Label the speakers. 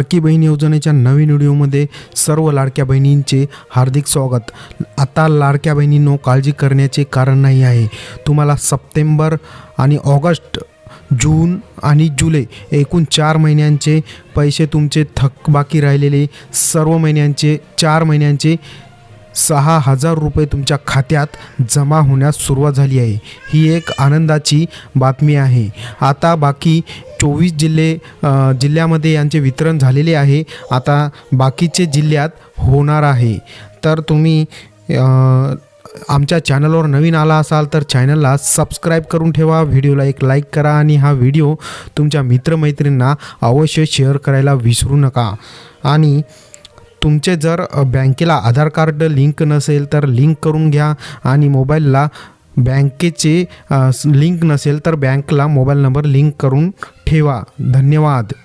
Speaker 1: लाडकी बहीण योजनेच्या नवीन व्हिडिओमध्ये सर्व लाडक्या बहिणींचे हार्दिक स्वागत। आता लाडक्या बहिणींनो काळजी करण्याचे कारण नाही आहे। तुम्हाला सप्टेंबर आणि ऑगस्ट, जून आणि जुलै एकूण 4 महिन्यांचे पैसे तुमचे थकबाकी राहिलेले सर्व महिन्यांचे 4 महिन्यांचे 6,000 रुपये तुमच्या खात्यात जमा होण्यास सुरुवात झाली आहे। ही एक आनंदाची बातमी आहे। आता बाकी 24 जिल्ह्यामध्ये यांचे वितरण झालेले आहे। आता बाकीचे जिल्ह्यात होणार आहे। तर तुम्ही आमच्या चॅनलवर नवीन आला असाल तर चॅनलला सबस्क्राईब करून ठेवा, व्हिडिओला एक लाईक करा आणि हा व्हिडिओ तुमच्या मित्रमैत्रिणींना अवश्य शेअर करायला विसरू नका। आणि तुमचे जर बँकेला आधार कार्ड लिंक नसेल तर लिंक करून घ्या आणि मोबाईलला बँकेचे लिंक नसेल तर बँकला मोबाईल नंबर लिंक करून ठेवा। धन्यवाद।